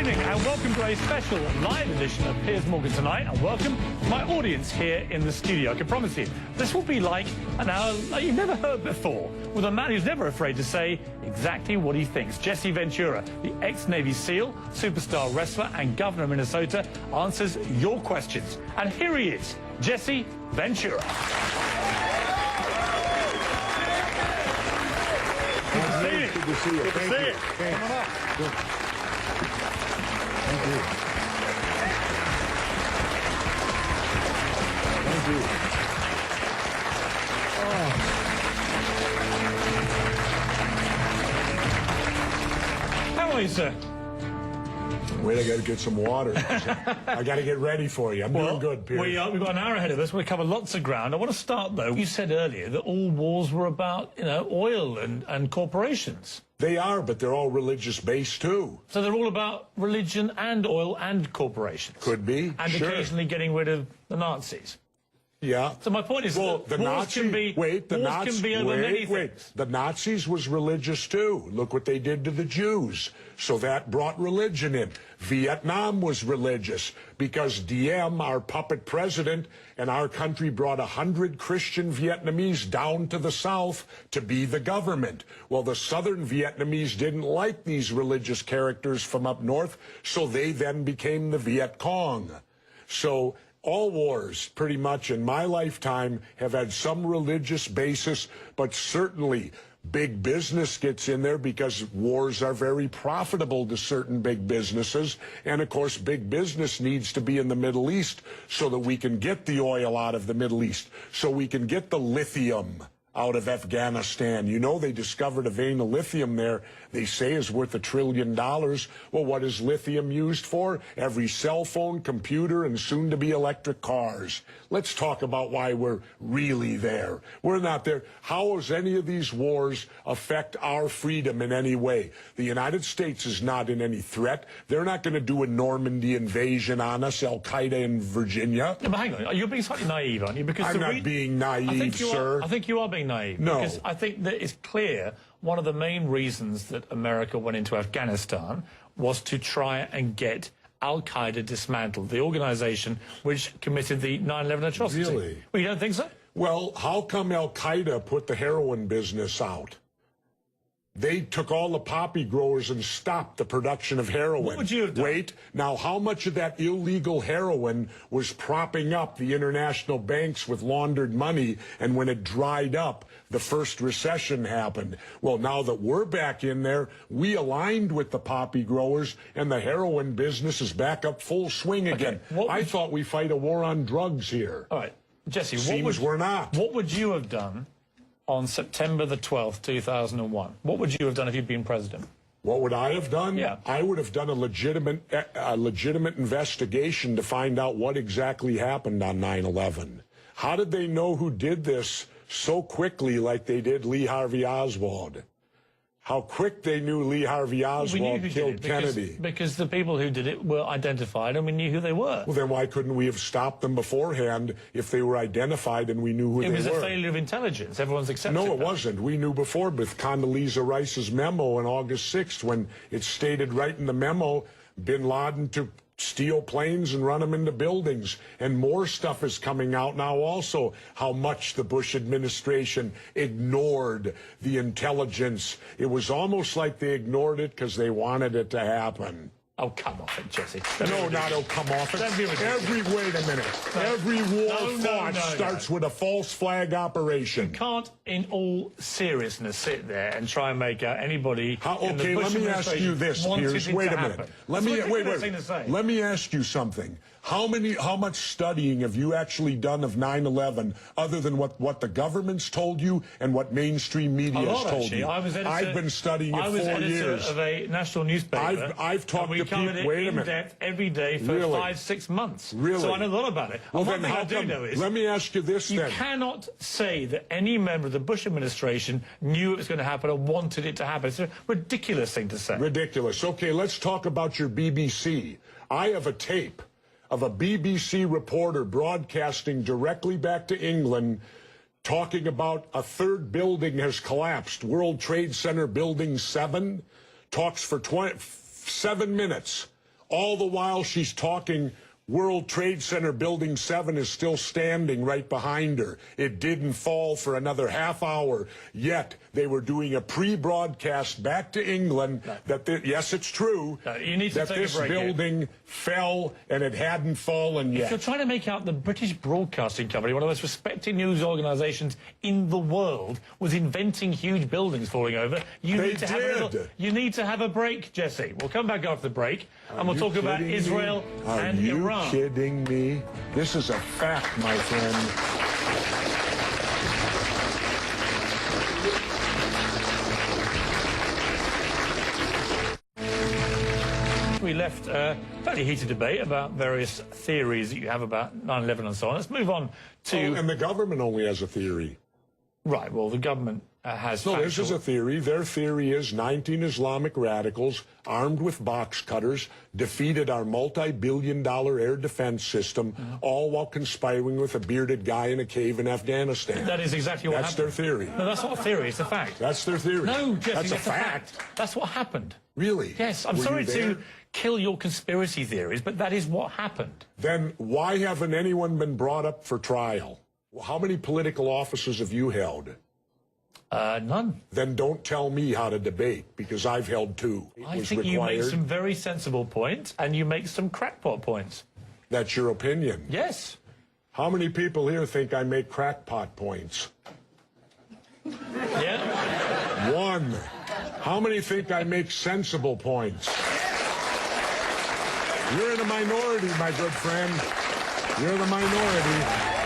evening and welcome to a special live edition of Piers Morgan Tonight, and welcome my audience here in the studio. I can promise you this will be like an hour like you've never heard before, with a man who's never afraid to say exactly what he thinks. Jesse Ventura, the ex-Navy SEAL, superstar wrestler and governor of Minnesota, answers your questions. And here he is, Jesse Ventura. Good to see you. Good to see you. Good to see you. Come on up. Good. Thank you. Thank you. Oh. How are you, sir? Wait, I got to get some water. I got to get ready for you. I'm doing good, Piers. We've got an hour ahead of us. We'll cover lots of ground. I want to start, though. You said earlier that all wars were about, oil and corporations. They are, but they're all religious-based, too. So they're all about religion and oil and corporations. Could be, and sure. Occasionally getting rid of the Nazis. Yeah. So my point is that the wars can be over many things. The Nazis was religious too. Look what they did to the Jews. So that brought religion in. Vietnam was religious because Diem, our puppet president, and our country brought 100 Christian Vietnamese down to the south to be the government. Well, the southern Vietnamese didn't like these religious characters from up north, so they then became the Viet Cong. So all wars, pretty much in my lifetime, have had some religious basis, but certainly big business gets in there because wars are very profitable to certain big businesses. And, of course, big business needs to be in the Middle East so that we can get the oil out of the Middle East, so we can get the lithium out of Afghanistan. You know, they discovered a vein of lithium there they say is worth $1 trillion. Well, what is lithium used for? Every cell phone, computer, and soon-to-be electric cars. Let's talk about why we're really there. We're not there. How does any of these wars affect our freedom in any way? The United States is not in any threat. They're not going to do a Normandy invasion on us, Al-Qaeda in Virginia. Yeah, but hang on, you're being slightly naive, aren't you? Because I'm not being naive, sir. I think you are being naive. No. Because I think that it's clear one of the main reasons that America went into Afghanistan was to try and get Al-Qaeda dismantled, the organization which committed the 9/11 atrocity. Really? Well, you don't think so? Well, how come Al-Qaeda put the heroin business out? They took all the poppy growers and stopped the production of heroin. What would you have done? Wait, now how much of that illegal heroin was propping up the international banks with laundered money, and when it dried up, the first recession happened? Well, now that we're back in there, we aligned with the poppy growers, and the heroin business is back up full swing again. I thought we fight a war on drugs here. All right, Jesse, we're not. What would you have done on September the 12th, 2001? What would you have done if you'd been president? What would I have done? Yeah. I would have done a legitimate investigation to find out what exactly happened on 9/11. How did they know who did this so quickly like they did Lee Harvey Oswald? How quick they knew Lee Harvey Oswald killed Kennedy. Because the people who did it were identified and we knew who they were. Well, then why couldn't we have stopped them beforehand if they were identified and we knew who they were? It was a failure of intelligence. Everyone's accepted No, it that. wasn't. We knew before with Condoleezza Rice's memo on August 6th when it stated right in the memo, bin Laden to steal planes and run them into buildings. And more stuff is coming out now also, how much the Bush administration ignored the intelligence. It was almost like they ignored it because they wanted it to happen. Oh, come off it, Jesse. No, not oh, come off it. Wait a minute. Every war fought starts with a false flag operation. You can't, in all seriousness, sit there and try and make out anybody. Okay, let me ask you this, Piers. Wait a minute. Let me ask you something. How much studying have you actually done of 9/11 other than what the government's told you and what mainstream media has told you? I've been studying it 4 years. I was editor of a national newspaper. I've talked to people. Wait a minute. In depth every day for 5-6 months. Really? So I know a lot about it. Well, one thing I do know is, let me ask you this then. You cannot say that any member of the Bush administration knew it was going to happen or wanted it to happen. It's a ridiculous thing to say. Ridiculous. Okay, let's talk about your BBC. I have a tape of a BBC reporter broadcasting directly back to England talking about a third building has collapsed. World Trade Center Building 7 talks for 7 minutes. All the while she's talking, World Trade Center Building 7 is still standing right behind her. It didn't fall for another half hour, yet they were doing a pre-broadcast back to England that, yes, it's true, you need to that take a this break here. building fell and it hadn't fallen If yet. you're trying to make out the British Broadcasting Company, one of the most respected news organisations in the world, was inventing huge buildings falling over, you need to have a break, Jesse. We'll come back after the break, and we'll talk about Israel and Iran. Are you kidding me? This is a fact, my friend. We left a fairly heated debate about various theories that you have about 9/11 and so on. Let's move on to... Oh, and the government only has a theory. Right, well, the government has... No, this is a theory. Their theory is 19 Islamic radicals armed with box cutters defeated our multi-billion-dollar air defense system, all while conspiring with a bearded guy in a cave in Afghanistan. That is exactly what happened. That's their theory. No, that's not a theory, it's a fact. That's their theory. No, Jesse, that's it's a fact. That's what happened. Really? Yes, I'm Were sorry you there? to kill your conspiracy theories, but that is what happened. Then why haven't anyone been brought up for trial? How many political offices have you held? None. Then don't tell me how to debate, because I've held two. I think you make some very sensible points, and you make some crackpot points. That's your opinion? Yes. How many people here think I make crackpot points? Yeah? One. How many think I make sensible points? You're in a minority, my good friend. You're the minority.